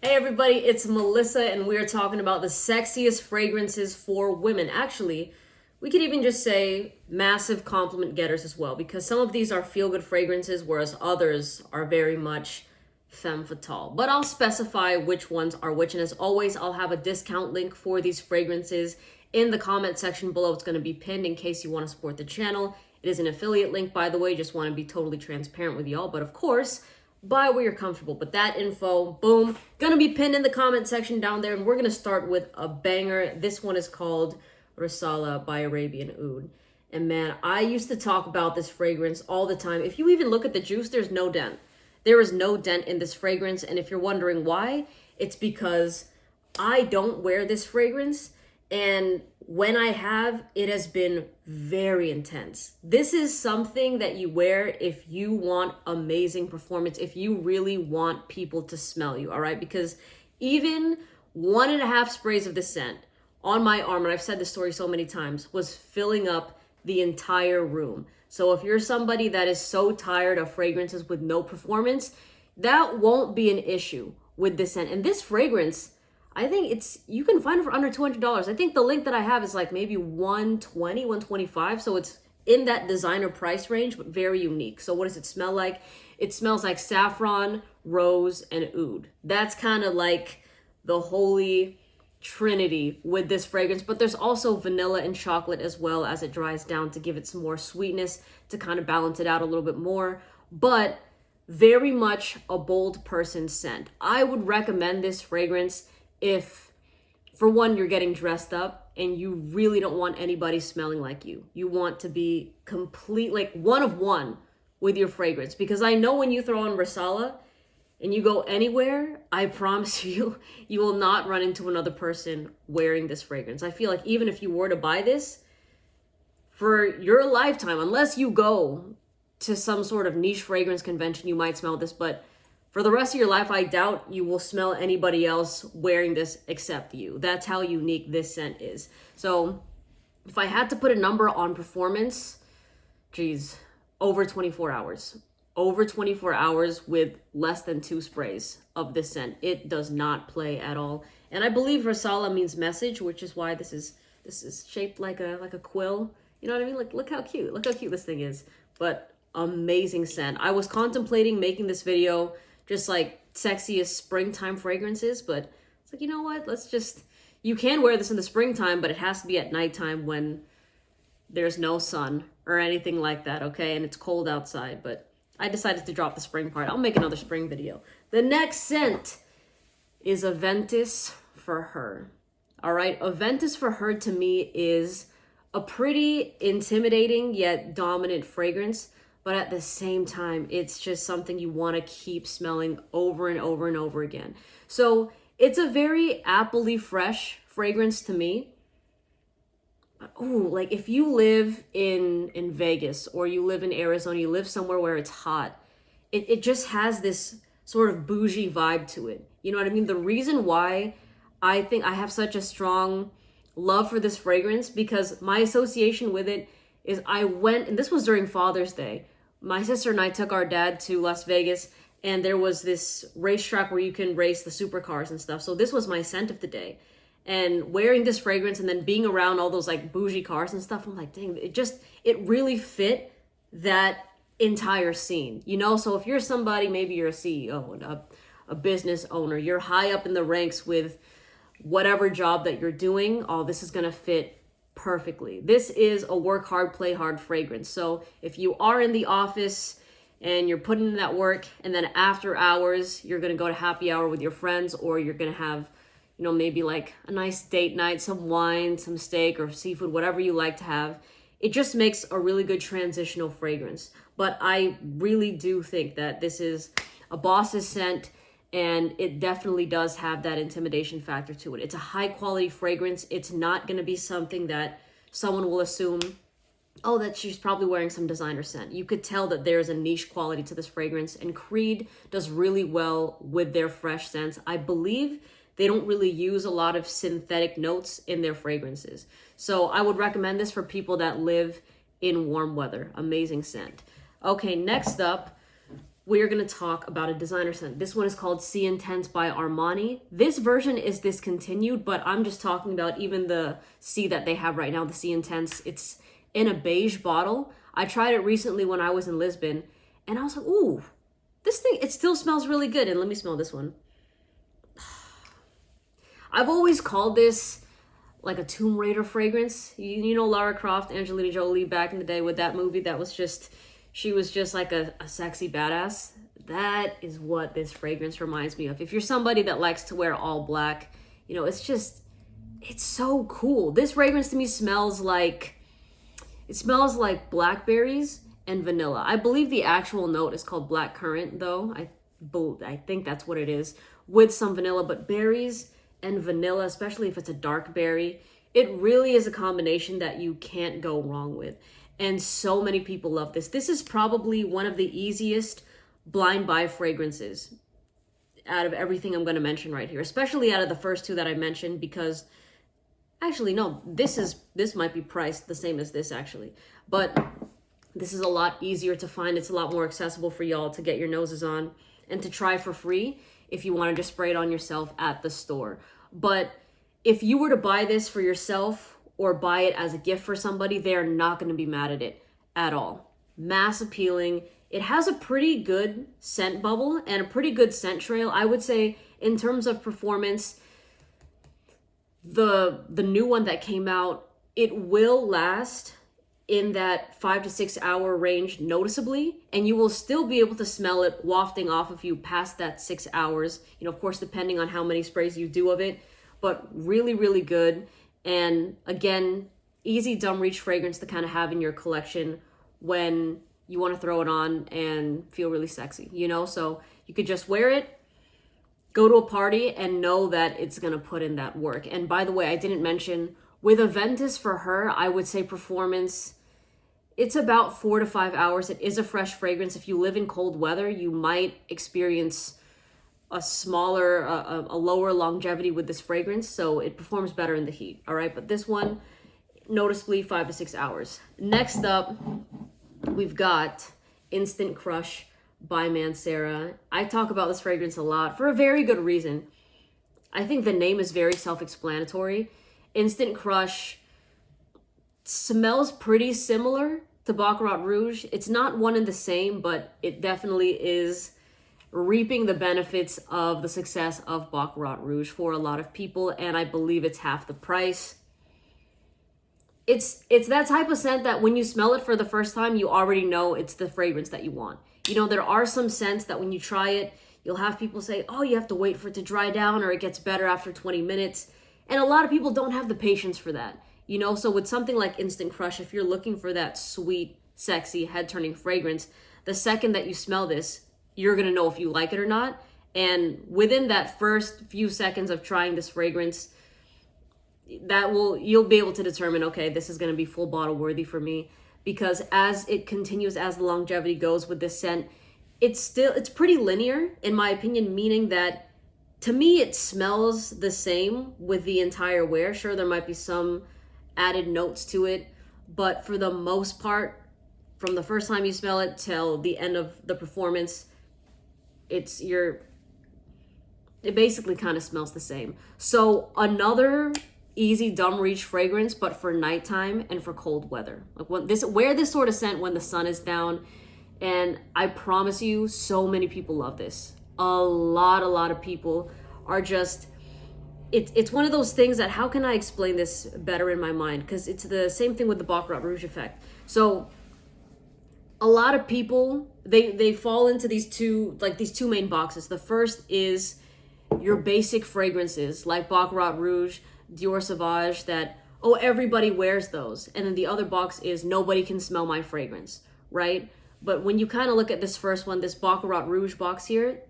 Hey everybody, it's Melissa and we're talking about the sexiest fragrances for women. Actually, we could even just say massive compliment getters as well, because some of these are feel-good fragrances, whereas others are very much femme fatale. But I'll specify which ones are which, and as always, I'll have a discount link for these fragrances in the comment section below. It's going to be pinned in case you want to support the channel. It is an affiliate link, by the way, just want to be totally transparent with y'all. But of course, buy where you're comfortable. But that info, boom, gonna be pinned in the comment section down there. And we're gonna start with a banger. This one is called Risala by Arabian Oud. And man, I used to talk about this fragrance all the time. If you even look at the juice, there's no dent. There is no dent in this fragrance. And if you're wondering why, it's because I don't wear this fragrance. And when I have, it has been very intense. This is something that you wear if you want amazing performance, if you really want people to smell you, all right? Because even 1.5 sprays of this scent on my arm, and I've said this story so many times, was filling up the entire room. So if you're somebody that is so tired of fragrances with no performance, that won't be an issue with this scent. And this fragrance, I think you can find it for under $200. I think the link that I have is like maybe 120, 125. So it's in that designer price range, but very unique. So what does it smell like? It smells like saffron, rose, and oud. That's kind of like the holy trinity with this fragrance, but there's also vanilla and chocolate as well as it dries down to give it some more sweetness to kind of balance it out a little bit more. But very much a bold person scent. I would recommend this fragrance if, for one, you're getting dressed up and you really don't want anybody smelling like you. You want to be complete, like one of one with your fragrance. Because I know when you throw on Risala and you go anywhere, I promise you, you will not run into another person wearing this fragrance. I feel like even if you were to buy this for your lifetime, unless you go to some sort of niche fragrance convention, you might smell this, but for the rest of your life, I doubt you will smell anybody else wearing this except you. That's how unique this scent is. So if I had to put a number on performance, geez, over 24 hours. Over 24 hours with less than 2 sprays of this scent. It does not play at all. And I believe Risala means message, which is why this is shaped like a quill. You know what I mean? Like, look how cute this thing is. But amazing scent. I was contemplating making this video just like sexiest springtime fragrances, but it's like, you know what, you can wear this in the springtime, but it has to be at nighttime when there's no sun or anything like that, okay? And it's cold outside, but I decided to drop the spring part. I'll make another spring video. The next scent is Aventus for Her. All right, Aventus for Her to me is a pretty intimidating yet dominant fragrance. But at the same time, it's just something you want to keep smelling over and over and over again. So it's a very appley fresh fragrance to me. Oh, like if you live in Vegas or you live in Arizona, you live somewhere where it's hot, it just has this sort of bougie vibe to it. You know what I mean? The reason why I think I have such a strong love for this fragrance, because my association with it is I went, and this was during Father's Day. My sister and I took our dad to Las Vegas, and there was this racetrack where you can race the supercars and stuff. So this was my scent of the day. And wearing this fragrance and then being around all those like bougie cars and stuff, I'm like, dang, it really fit that entire scene, you know? So if you're somebody, maybe you're a CEO, a business owner, you're high up in the ranks with whatever job that you're doing, oh, this is gonna fit perfectly. This is a work hard, play hard fragrance. So if you are in the office and you're putting in that work, and then after hours, you're going to go to happy hour with your friends, or you're going to have, you know, maybe like a nice date night, some wine, some steak or seafood, whatever you like to have, it just makes a really good transitional fragrance. But I really do think that this is a boss's scent, and it definitely does have that intimidation factor to it. It's a high quality fragrance. It's not going to be something that someone will assume, oh, that she's probably wearing some designer scent. You could tell that there's a niche quality to this fragrance, and Creed does really well with their fresh scents. I believe they don't really use a lot of synthetic notes in their fragrances. So I would recommend this for people that live in warm weather. Amazing scent. Okay, next up, we're going to talk about a designer scent. This one is called C Intense by Armani. This version is discontinued, but I'm just talking about even the C that they have right now, the C Intense. It's in a beige bottle. I tried it recently when I was in Lisbon, and I was like, ooh, this thing, it still smells really good. And let me smell this one. I've always called this like a Tomb Raider fragrance. You know Lara Croft, Angelina Jolie back in the day with that movie that was just, she was just like a sexy badass. That is what this fragrance reminds me of. If you're somebody that likes to wear all black, you know, it's so cool. This fragrance to me smells like blackberries and vanilla. I believe the actual note is called black currant though. I think that's what it is, with some vanilla, but berries and vanilla, especially if it's a dark berry, it really is a combination that you can't go wrong with. And so many people love this. This is probably one of the easiest blind buy fragrances out of everything I'm going to mention right here, especially out of the first two that I mentioned, because actually, no, this might be priced the same as this actually, but this is a lot easier to find. It's a lot more accessible for y'all to get your noses on and to try for free if you want to just spray it on yourself at the store. But if you were to buy this for yourself or buy it as a gift for somebody, they're not going to be mad at it at all. Mass appealing. It has a pretty good scent bubble and a pretty good scent trail. I would say in terms of performance, the new one that came out, it will last in that 5 to 6 hour range noticeably, and you will still be able to smell it wafting off of you past that 6 hours, you know, of course depending on how many sprays you do of it, but really, really good. And again, easy dumb reach fragrance to kind of have in your collection when you want to throw it on and feel really sexy, you know? So you could just wear it, go to a party, and know that it's going to put in that work. And by the way, I didn't mention, with Aventus for her, I would say performance, it's about 4 to 5 hours. It is a fresh fragrance. If you live in cold weather, you might experience a lower longevity with this fragrance. So it performs better in the heat. All right. But this one, noticeably 5 to 6 hours. Next up, we've got Instant Crush by Manera. I talk about this fragrance a lot for a very good reason. I think the name is very self-explanatory. Instant Crush smells pretty similar to Baccarat Rouge. It's not one and the same, but it definitely is reaping the benefits of the success of Baccarat Rouge for a lot of people, and I believe it's half the price. It's that type of scent that when you smell it for the first time, you already know it's the fragrance that you want. You know, there are some scents that when you try it, you'll have people say, oh, you have to wait for it to dry down or it gets better after 20 minutes. And a lot of people don't have the patience for that. You know, so with something like Instant Crush, if you're looking for that sweet, sexy, head-turning fragrance, the second that you smell this, you're going to know if you like it or not. And within that first few seconds of trying this fragrance, you'll be able to determine, okay, this is going to be full bottle worthy for me. Because as it continues, as the longevity goes with this scent, it's pretty linear, in my opinion, meaning that to me, it smells the same with the entire wear. Sure, there might be some added notes to it, but for the most part, from the first time you smell it till the end of the performance, it basically kind of smells the same. So another easy dumb reach fragrance, but for nighttime and for cold weather. Like wear this sort of scent when the sun is down, and I promise you, so many people love this. A lot of people are just, it's one of those things that, how can I explain this better in my mind? Because it's the same thing with the Baccarat Rouge effect. So a lot of people, they fall into these two main boxes. The first is your basic fragrances like Baccarat Rouge, Dior Sauvage, that, oh, everybody wears those. And then the other box is nobody can smell my fragrance, right? But when you kind of look at this first one, this Baccarat Rouge box here,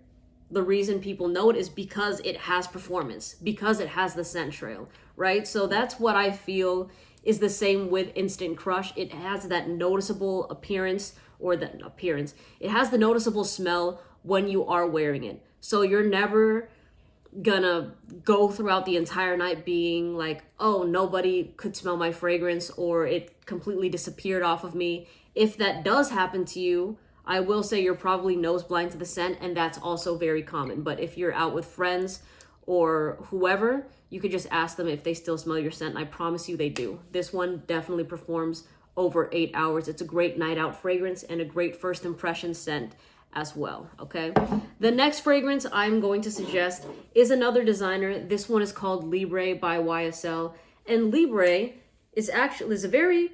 the reason people know it is because it has performance, because it has the scent trail, right? So that's what I feel is the same with Instant Crush. It has that noticeable appearance, it has the noticeable smell when you are wearing it. So you're never gonna go throughout the entire night being like, oh, nobody could smell my fragrance, or it completely disappeared off of me. If that does happen to you, I will say you're probably nose blind to the scent, and that's also very common. But if you're out with friends or whoever, you could just ask them if they still smell your scent, and I promise you they do. This one definitely performs over 8 hours. It's a great night out fragrance and a great first impression scent as well, okay? The next fragrance I'm going to suggest is another designer. This one is called Libre by YSL, and Libre is a very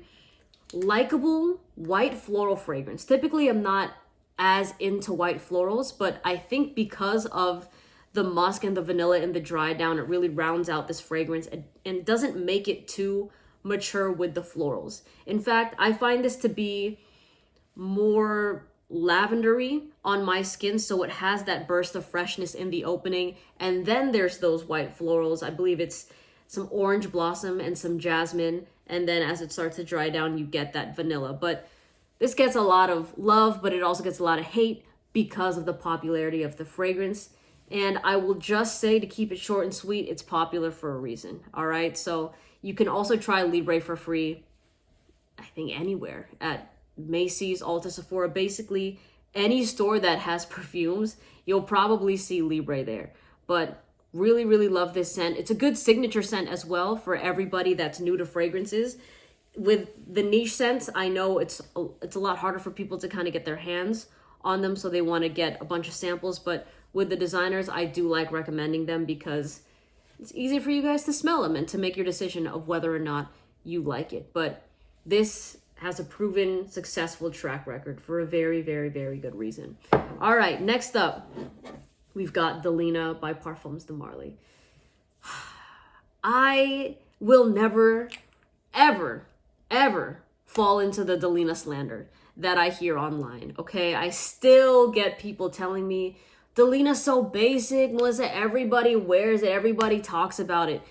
likable white floral fragrance. Typically, I'm not as into white florals, but I think because of the musk and the vanilla and the dry down, it really rounds out this fragrance and doesn't make it too mature with the florals. In fact, I find this to be more lavendery on my skin, so it has that burst of freshness in the opening, and then there's those white florals. I believe it's some orange blossom and some jasmine, and then as it starts to dry down, you get that vanilla. But this gets a lot of love, but it also gets a lot of hate because of the popularity of the fragrance. And I will just say, to keep it short and sweet, it's popular for a reason, all right? So you can also try Libre for free, I think anywhere, at Macy's, Ulta, Sephora, basically any store that has perfumes, you'll probably see Libre there. But really, really love this scent. It's a good signature scent as well for everybody that's new to fragrances. With the niche scents, I know it's a lot harder for people to kind of get their hands on them, so they want to get a bunch of samples. But with the designers, I do like recommending them because it's easy for you guys to smell them and to make your decision of whether or not you like it. But this has a proven successful track record for a very, very, very good reason. All right, next up, we've got Delina by Parfums de Marly. I will never, ever, ever fall into the Delina slander that I hear online, okay? I still get people telling me, Delina's so basic, Melissa, everybody wears it, everybody talks about it.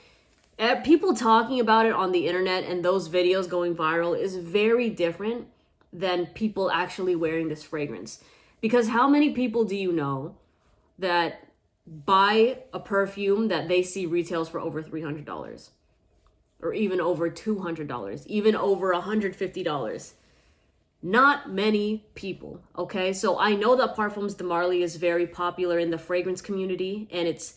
People talking about it on the internet and those videos going viral is very different than people actually wearing this fragrance. Because how many people do you know that buy a perfume that they see retails for over $300 or even over $200, even over $150? Not many people, okay? So I know that Parfums de Marly is very popular in the fragrance community, and it's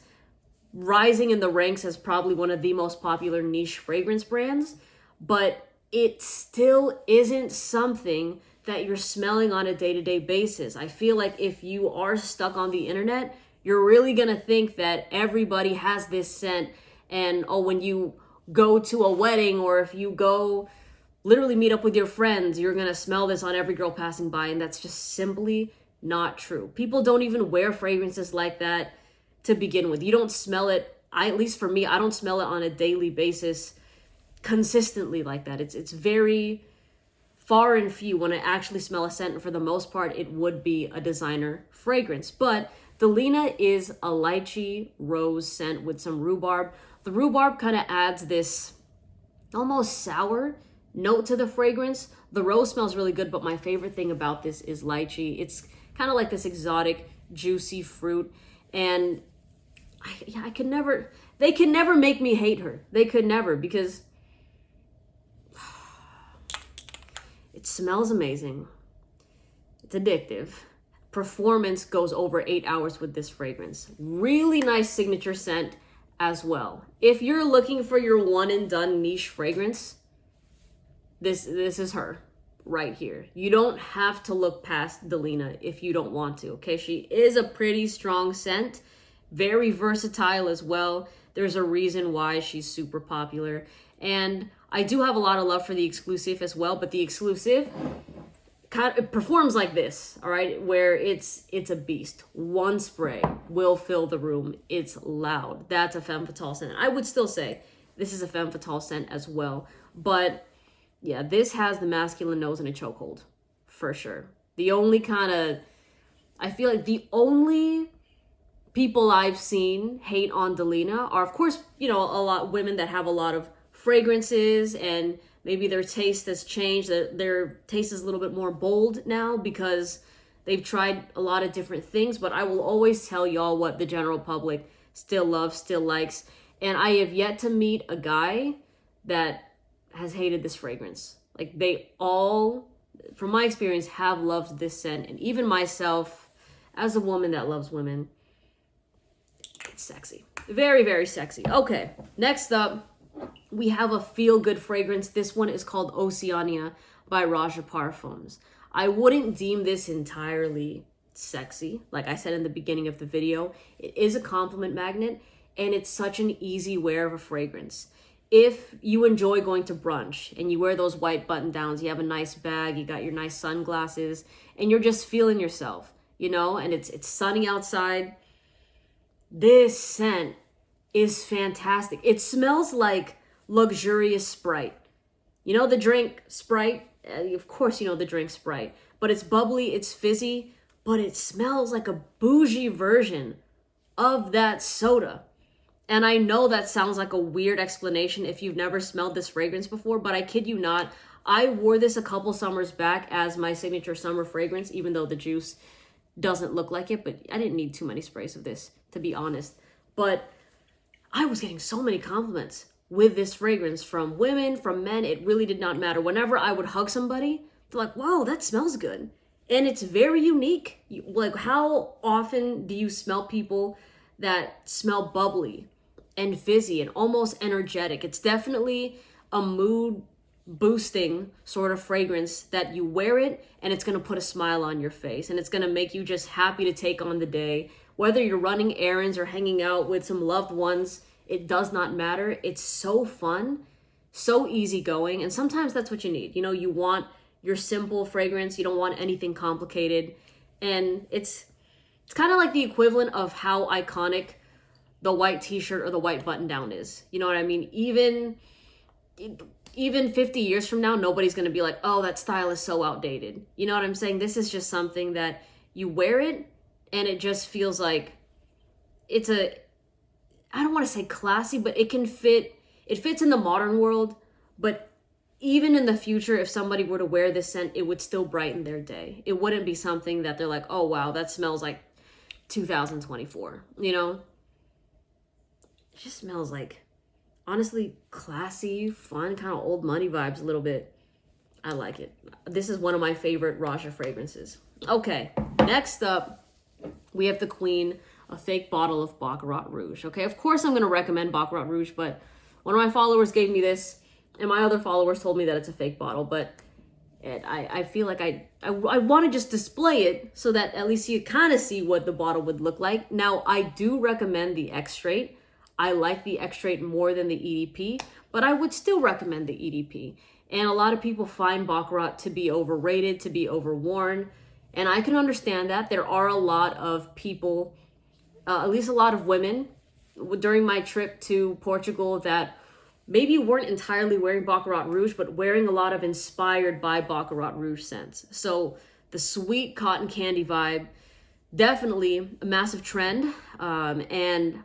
rising in the ranks as probably one of the most popular niche fragrance brands, but it still isn't something that you're smelling on a day-to-day basis. I feel like if you are stuck on the internet, you're really gonna think that everybody has this scent, and when you go to a wedding or if you go literally meet up with your friends, you're gonna smell this on every girl passing by, and that's just simply not true. People don't even wear fragrances like that to begin with. You don't smell it, at least for me, I don't smell it on a daily basis consistently like that. It's very far and few when I actually smell a scent, and for the most part, it would be a designer fragrance. But Delina is a lychee rose scent with some rhubarb. The rhubarb kind of adds this almost sour note to the fragrance. The rose smells really good, but my favorite thing about this is lychee. It's kind of like this exotic, juicy fruit, and they can never make me hate her. They could never, because it smells amazing. It's addictive. Performance goes over 8 hours with this fragrance. Really nice signature scent as well. If you're looking for your one and done niche fragrance, this is her right here. You don't have to look past Delina if you don't want to, okay? She is a pretty strong scent, very versatile as well. There's a reason why she's super popular. And I do have a lot of love for the exclusive as well, but the exclusive it performs like this, all right? Where it's a beast. One spray will fill the room. It's loud. That's a femme fatale scent. I would still say this is a femme fatale scent as well, but yeah, this has the masculine nose in a chokehold, for sure. I feel like the only people I've seen hate on Delina are, of course, a lot women that have a lot of fragrances and maybe their taste has changed. Their taste is a little bit more bold now because they've tried a lot of different things. But I will always tell y'all what the general public still loves, still likes. And I have yet to meet a guy that has hated this fragrance. Like, they all from my experience, have loved this scent. And even myself, as a woman that loves women, it's sexy. Very, very sexy. Okay, next up, we have a feel-good fragrance. This one is called Oania by Parfums. I wouldn't deem this entirely sexy. Like I said in the beginning of the video, it is a compliment magnet, and it's such an easy wear of a fragrance. If you enjoy going to brunch and you wear those white button downs, you have a nice bag, you got your nice sunglasses, and you're just feeling yourself, you know, and it's sunny outside, this scent is fantastic. It smells like luxurious Sprite. You know the drink Sprite? Of course you know the drink Sprite, but it's bubbly, it's fizzy, but it smells like a bougie version of that soda. And I know that sounds like a weird explanation if you've never smelled this fragrance before, but I kid you not, I wore this a couple summers back as my signature summer fragrance, even though the juice doesn't look like it, but I didn't need too many sprays of this, to be honest. But I was getting so many compliments with this fragrance from women, from men. It really did not matter. Whenever I would hug somebody, they're like, "Whoa, that smells good." And it's very unique. Like, how often do you smell people that smell bubbly and fizzy and almost energetic? It's definitely a mood boosting sort of fragrance that you wear it and it's going to put a smile on your face and it's going to make you just happy to take on the day. Whether you're running errands or hanging out with some loved ones, it does not matter. It's so fun, so easygoing, and sometimes that's what you need. You know, you want your simple fragrance, you don't want anything complicated, and it's kind of like the equivalent of how iconic the white t-shirt or the white button down is. You know what I mean? Even 50 years from now, nobody's going to be like, "Oh, that style is so outdated." You know what I'm saying? This is just something that you wear it and it just feels like it's I don't want to say classy, but it fits in the modern world. But even in the future, if somebody were to wear this scent, it would still brighten their day. It wouldn't be something that they're like, "Oh, wow, that smells like 2024, you know? It just smells like, honestly, classy, fun, kind of old money vibes a little bit. I like it. This is one of my favorite Raja fragrances. Okay, next up, we have the queen, a fake bottle of Baccarat Rouge. Okay, of course I'm going to recommend Baccarat Rouge, but one of my followers gave me this, and my other followers told me that it's a fake bottle, but I feel like I want to just display it so that at least you kind of see what the bottle would look like. Now, I do recommend the X-Straight. I like the X-Straight more than the EDP, but I would still recommend the EDP. And a lot of people find Baccarat to be overrated, to be overworn, and I can understand that. There are a lot of people, at least a lot of women, during my trip to Portugal that maybe weren't entirely wearing Baccarat Rouge, but wearing a lot of inspired by Baccarat Rouge scents. So the sweet cotton candy vibe, definitely a massive trend. And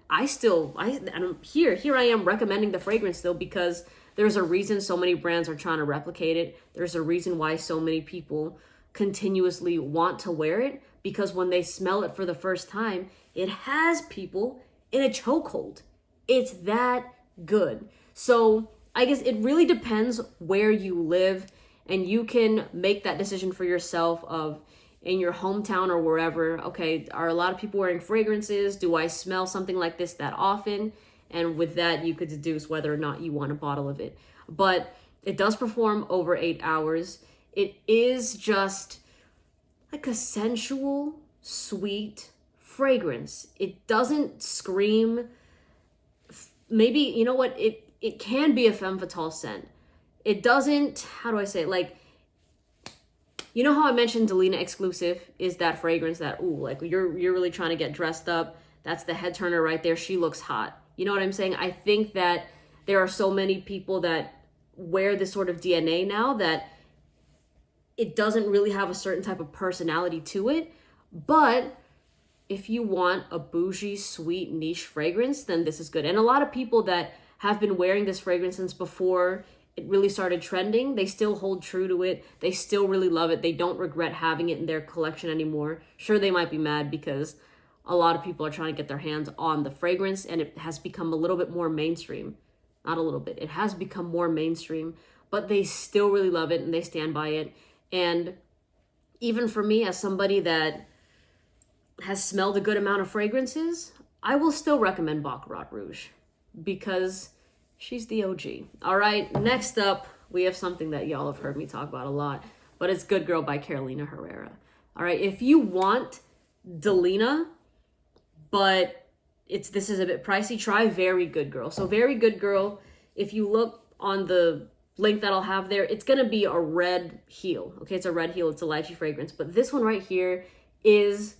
here I am recommending the fragrance still because there's a reason so many brands are trying to replicate it. There's a reason why so many people continuously want to wear it, because when they smell it for the first time, it has people in a chokehold. It's that good. So I guess it really depends where you live, and you can make that decision for yourself of in your hometown or wherever. Okay, are a lot of people wearing fragrances? Do I smell something like this that often? And with that, you could deduce whether or not you want a bottle of it. But it does perform over 8 hours. It is just like a sensual, sweet fragrance. It doesn't scream. Maybe, you know what? It can be a femme fatale scent. It doesn't, how do I say it? Like, you know how I mentioned Delina Exclusive is that fragrance that, ooh, like you're really trying to get dressed up. That's the head turner right there. She looks hot. You know what I'm saying? I think that there are so many people that wear this sort of DNA now that it doesn't really have a certain type of personality to it. But if you want a bougie, sweet, niche fragrance, then this is good. And a lot of people that have been wearing this fragrance since before it really started trending, they still hold true to it. They still really love it. They don't regret having it in their collection anymore. Sure, they might be mad because a lot of people are trying to get their hands on the fragrance and it has become a little bit more mainstream. Not a little bit. It has become more mainstream, but they still really love it and they stand by it. And even for me, as somebody that has smelled a good amount of fragrances, I will still recommend Baccarat Rouge because she's the OG. All right, next up, we have something that y'all have heard me talk about a lot, but it's Good Girl by Carolina Herrera. All right, if you want Delina, but this is a bit pricey, try Very Good Girl. So Very Good Girl, if you look on the link that I'll have there, it's gonna be a red heel. Okay, it's a red heel, it's a lychee fragrance, but this one right here is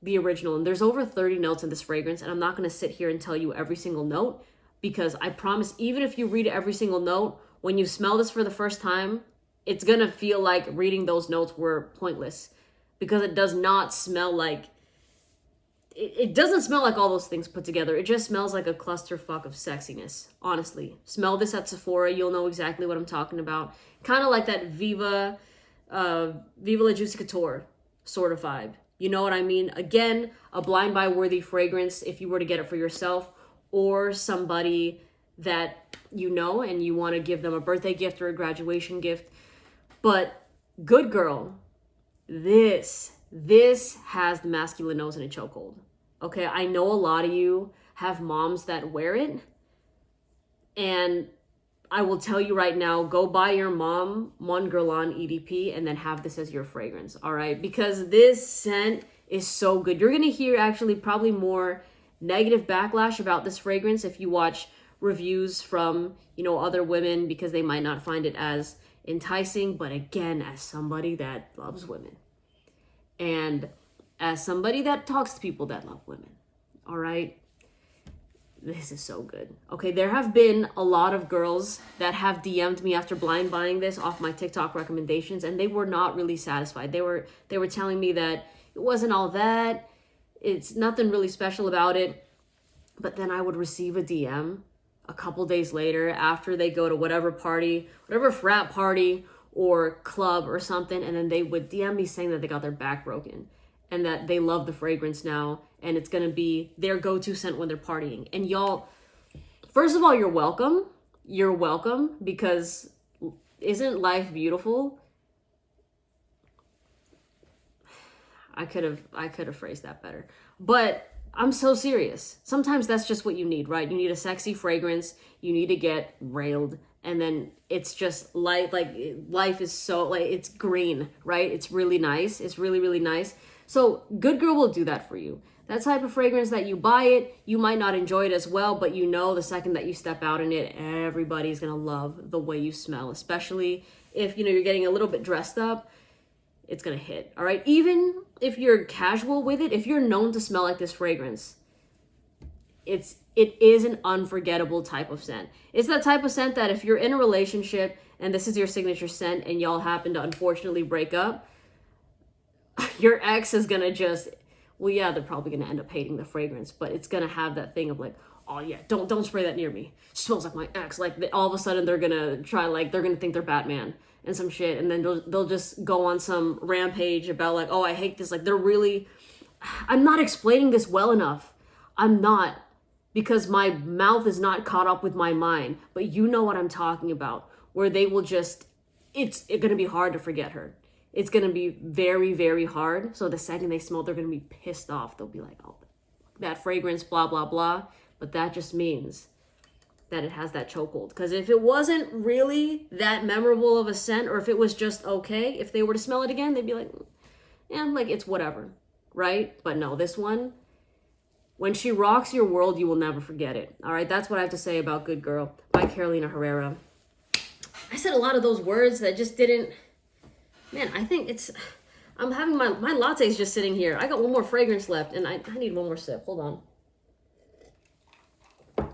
the original, and there's over 30 notes in this fragrance, and I'm not going to sit here and tell you every single note, because I promise, even if you read every single note, when you smell this for the first time, it's going to feel like reading those notes were pointless, because it does not smell like, it doesn't smell like all those things put together. It just smells like a clusterfuck of sexiness, honestly. Smell this at Sephora, you'll know exactly what I'm talking about. Kind of like that Viva La Juicy Couture sort of vibe. You know what I mean? Again, a blind buy worthy fragrance if you were to get it for yourself or somebody that you know and you want to give them a birthday gift or a graduation gift. But Good Girl, this has the masculine nose in a chokehold. Okay, I know a lot of you have moms that wear it, and I will tell you right now, go buy your mom Mon Guerlain EDP and then have this as your fragrance, all right? Because this scent is so good. You're gonna hear actually probably more negative backlash about this fragrance if you watch reviews from, other women, because they might not find it as enticing. But again, as somebody that loves women and as somebody that talks to people that love women, all right? This is so good. Okay, there have been a lot of girls that have DM'd me after blind buying this off my TikTok recommendations, and they were not really satisfied. They were telling me that it wasn't all that. It's nothing really special about it. But then I would receive a DM a couple days later after they go to whatever party, whatever frat party or club or something, and then they would DM me saying that they got their back broken and that they love the fragrance now, and it's gonna be their go-to scent when they're partying. And y'all, first of all, you're welcome. You're welcome, because isn't life beautiful? I could have phrased that better. But I'm so serious. Sometimes that's just what you need, right? You need a sexy fragrance. You need to get railed. And then it's just life is so, it's green, right? It's really nice. It's really, really nice. So Good Girl will do that for you. That type of fragrance that you buy it, you might not enjoy it as well, but the second that you step out in it, everybody's gonna love the way you smell, especially if, you're getting a little bit dressed up, it's gonna hit, all right? Even if you're casual with it, if you're known to smell like this fragrance, it is an unforgettable type of scent. It's that type of scent that if you're in a relationship and this is your signature scent and y'all happen to unfortunately break up, your ex is gonna they're probably gonna end up hating the fragrance, but it's gonna have that thing of like, oh yeah, don't spray that near me. It smells like my ex. All of a sudden they're gonna try, they're gonna think they're Batman and some shit, and then they'll just go on some rampage about oh, I hate this. I'm not explaining this well enough. I'm not, because my mouth is not caught up with my mind, but you know what I'm talking about, where they will it's gonna be hard to forget her. It's going to be very, very hard. So the second they smell, they're going to be pissed off. They'll be like, oh, that fragrance, blah, blah, blah. But that just means that it has that chokehold. Because if it wasn't really that memorable of a scent, or if it was just okay, if they were to smell it again, they'd be like, it's whatever, right? But no, this one, when she rocks your world, you will never forget it. All right, that's what I have to say about Good Girl by Carolina Herrera. I said a lot of those words that just didn't... Man, I think I'm having my latte's just sitting here. I got one more fragrance left, and I need one more sip. Hold on.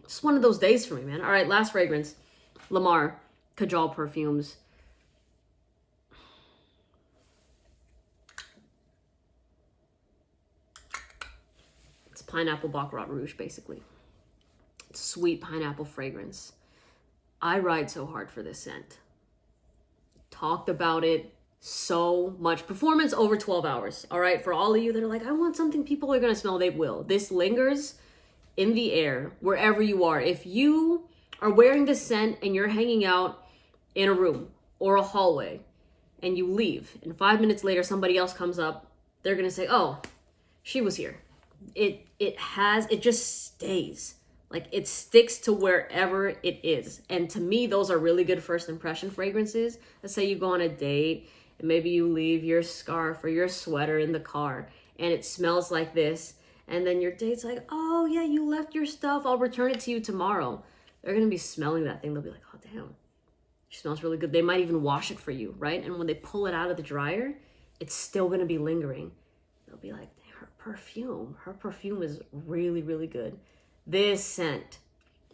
Just one of those days for me, man. All right, last fragrance. Lamar, Kajal Perfumes. It's pineapple Baccarat Rouge, basically. It's a sweet pineapple fragrance. I ride so hard for this scent. Talked about it so much. Performance over 12 hours. All right, for all of you that are like, I want something people are gonna smell, they will. This lingers in the air wherever you are. If you are wearing this scent and you're hanging out in a room or a hallway and you leave, and 5 minutes later somebody else comes up, they're gonna say, oh, she was here. It just stays. Like, it sticks to wherever it is. And to me, those are really good first impression fragrances. Let's say you go on a date and maybe you leave your scarf or your sweater in the car and it smells like this. And then your date's like, oh yeah, you left your stuff. I'll return it to you tomorrow. They're going to be smelling that thing. They'll be like, oh damn, she smells really good. They might even wash it for you, right? And when they pull it out of the dryer, it's still going to be lingering. They'll be like, her perfume is really, really good. This scent,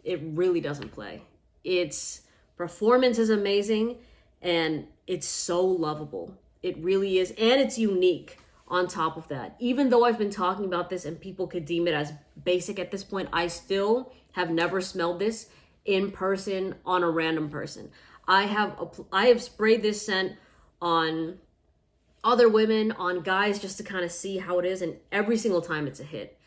it really doesn't play. Its performance is amazing and it's so lovable. It really is. And it's unique on top of that. Even though I've been talking about this and people could deem it as basic at this point, I still have never smelled this in person on a random person. I have sprayed this scent on other women, on guys, just to kind of see how it is. And every single time it's a hit.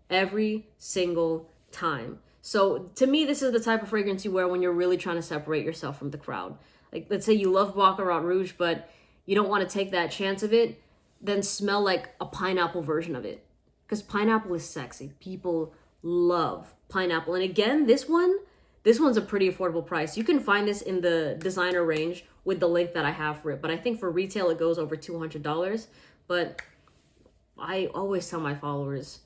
Every single time. So to me, this is the type of fragrance you wear when you're really trying to separate yourself from the crowd. Like, let's say you love Baccarat Rouge, but you don't want to take that chance of it, then smell like a pineapple version of it. Because pineapple is sexy. People love pineapple. And again, this one's a pretty affordable price. You can find this in the designer range with the link that I have for it. But I think for retail, it goes over $200. But I always tell my followers,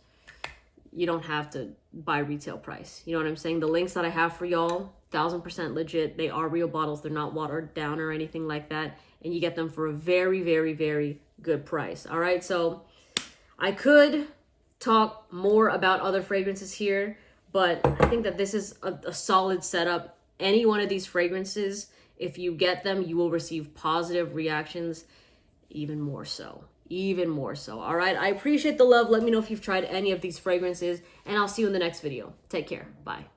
you don't have to buy retail price. You know what I'm saying? The links that I have for y'all, 1000% legit. They are real bottles. They're not watered down or anything like that. And you get them for a very, very, very good price. All right. So I could talk more about other fragrances here, but I think that this is a solid setup. Any one of these fragrances, if you get them, you will receive positive reactions, even more so. All right. I appreciate the love. Let me know if you've tried any of these fragrances, and I'll see you in the next video. Take care. Bye.